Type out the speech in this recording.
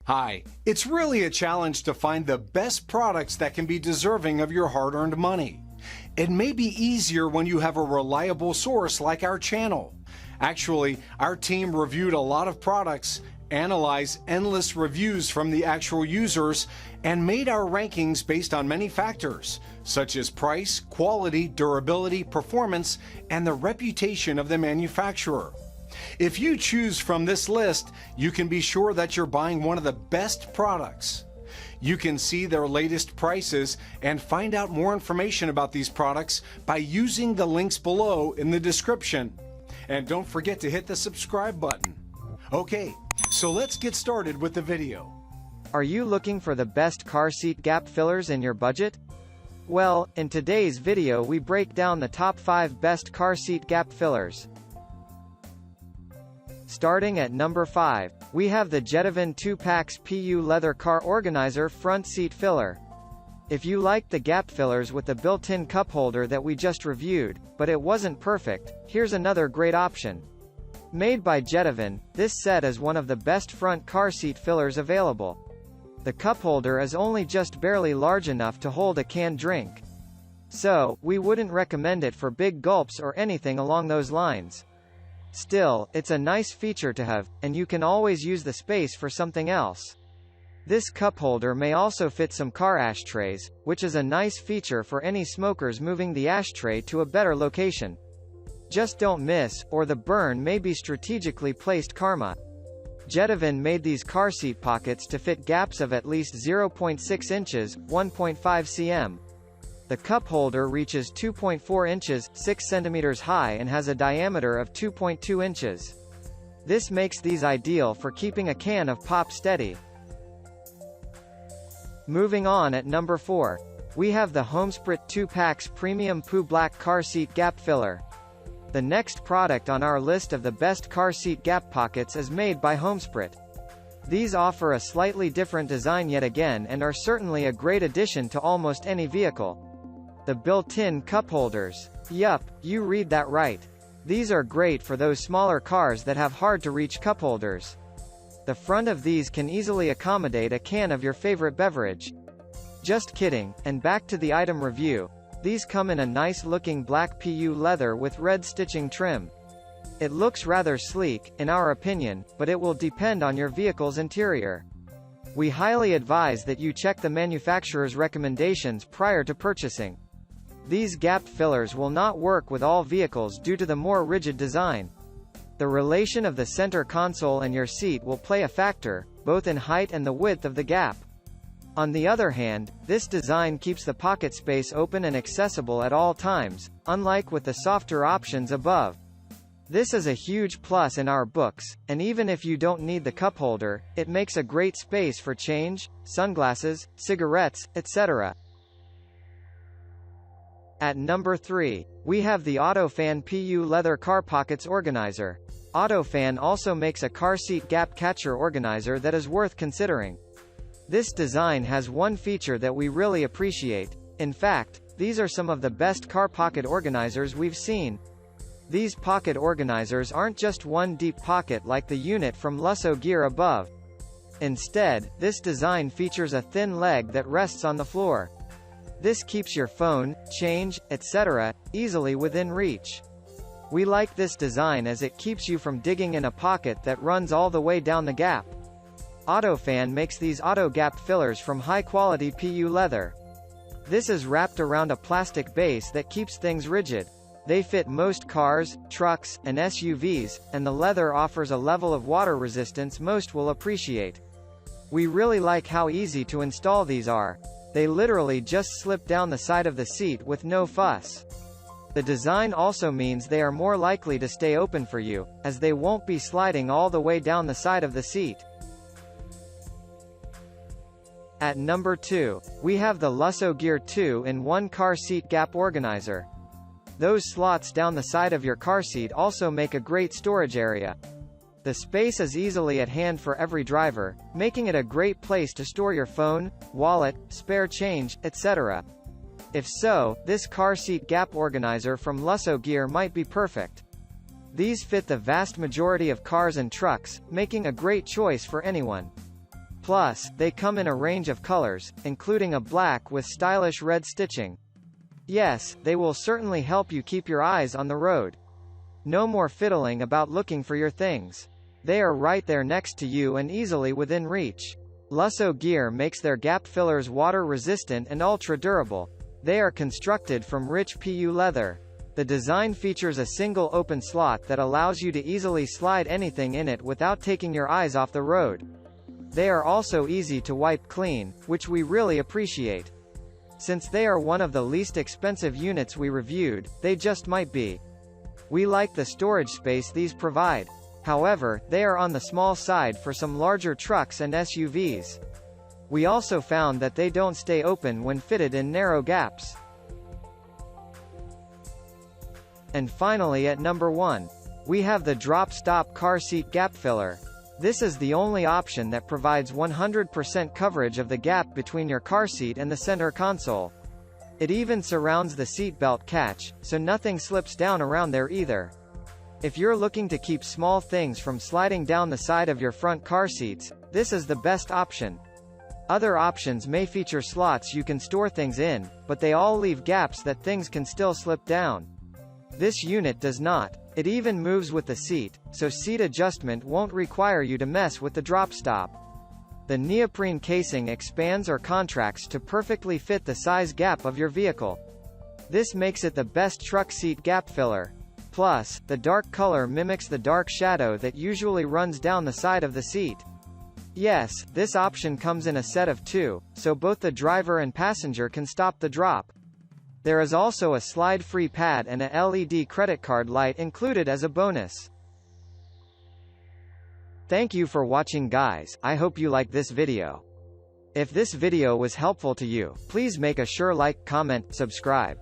Hi, it's really a challenge to find the best products that can be deserving of your hard-earned money. It may be easier when you have a reliable source like our channel. Actually, our team reviewed a lot of products, analyzed endless reviews from the actual users, and made our rankings based on many factors, such as price, quality, durability, performance, and the reputation of the manufacturer. If you choose from this list, you can be sure that you're buying one of the best products. You can see their latest prices and find out more information about these products by using the links below in the description. And don't forget to hit the subscribe button. Okay, so let's get started with the video. Are you looking for the best car seat gap fillers in your budget? Well, in today's video we break down the top 5 best car seat gap fillers. Starting at number 5, we have the Jeteven 2-Packs PU Leather Car Organizer Front Seat Filler. If you liked the gap fillers with the built-in cup holder that we just reviewed, but it wasn't perfect, here's another great option. Made by Jeteven, this set is one of the best front car seat fillers available. The cup holder is only just barely large enough to hold a canned drink. So, we wouldn't recommend it for big gulps or anything along those lines. Still, it's a nice feature to have, and you can always use the space for something else. This cup holder may also fit some car ashtrays, which is a nice feature for any smokers moving the ashtray to a better location. Just don't miss, or the burn may be strategically placed karma. Jedevin made these car seat pockets to fit gaps of at least 0.6 inches, 1.5 cm. The cup holder reaches 2.4 inches, 6 centimeters high and has a diameter of 2.2 inches. This makes these ideal for keeping a can of pop steady. Moving on at number 4, we have the Homesprit 2-Packs Premium Poo Black Car Seat Gap Filler. The next product on our list of the best car seat gap pockets is made by Homesprit. These offer a slightly different design yet again and are certainly a great addition to almost any vehicle. The built-in cup holders. Yup, you read that right. These are great for those smaller cars that have hard-to-reach cup holders. The front of these can easily accommodate a can of your favorite beverage. Just kidding, and back to the item review. These come in a nice-looking black PU leather with red stitching trim. It looks rather sleek, in our opinion, but it will depend on your vehicle's interior. We highly advise that you check the manufacturer's recommendations prior to purchasing. These gap fillers will not work with all vehicles due to the more rigid design. The relation of the center console and your seat will play a factor, both in height and the width of the gap. On the other hand, this design keeps the pocket space open and accessible at all times, unlike with the softer options above. This is a huge plus in our books, and even if you don't need the cup holder, it makes a great space for change, sunglasses, cigarettes, etc. At number 3, we have the Autofan PU Leather Car Pockets Organizer. Autofan also makes a car seat gap catcher organizer that is worth considering. This design has one feature that we really appreciate. In fact, these are some of the best car pocket organizers we've seen. These pocket organizers aren't just one deep pocket like the unit from Luso Gear above. Instead, this design features a thin leg that rests on the floor. This keeps your phone, change, etc., easily within reach. We like this design as it keeps you from digging in a pocket that runs all the way down the gap. Autofan makes these auto gap fillers from high-quality PU leather. This is wrapped around a plastic base that keeps things rigid. They fit most cars, trucks, and SUVs, and the leather offers a level of water resistance most will appreciate. We really like how easy to install these are. They literally just slip down the side of the seat with no fuss. The design also means they are more likely to stay open for you, as they won't be sliding all the way down the side of the seat. At number 2, we have the Luso Gear 2-in-1 Car Seat Gap Organizer. Those slots down the side of your car seat also make a great storage area. The space is easily at hand for every driver, making it a great place to store your phone, wallet, spare change, etc. If so, this car seat gap organizer from Luso Gear might be perfect. These fit the vast majority of cars and trucks, making a great choice for anyone. Plus, they come in a range of colors, including a black with stylish red stitching. Yes, they will certainly help you keep your eyes on the road. No more fiddling about looking for your things. They are right there next to you and easily within reach. Luso Gear makes their gap fillers water-resistant and ultra-durable. They are constructed from rich PU leather. The design features a single open slot that allows you to easily slide anything in it without taking your eyes off the road. They are also easy to wipe clean, which we really appreciate. Since they are one of the least expensive units we reviewed, they just might be. We like the storage space these provide. However, they are on the small side for some larger trucks and SUVs. We also found that they don't stay open when fitted in narrow gaps. And finally at number 1, we have the DropStop car seat gap filler. This is the only option that provides 100% coverage of the gap between your car seat and the center console. It even surrounds the seatbelt catch, so nothing slips down around there either. If you're looking to keep small things from sliding down the side of your front car seats, this is the best option. Other options may feature slots you can store things in, but they all leave gaps that things can still slip down. This unit does not. It even moves with the seat, so seat adjustment won't require you to mess with the DropStop. The neoprene casing expands or contracts to perfectly fit the size gap of your vehicle. This makes it the best truck seat gap filler. Plus, the dark color mimics the dark shadow that usually runs down the side of the seat. Yes, this option comes in a set of 2, so both the driver and passenger can stop the drop. There is also a slide-free pad and a LED credit card light included as a bonus. Thank you for watching guys, I hope you like this video. If this video was helpful to you, please make a sure like, comment, subscribe.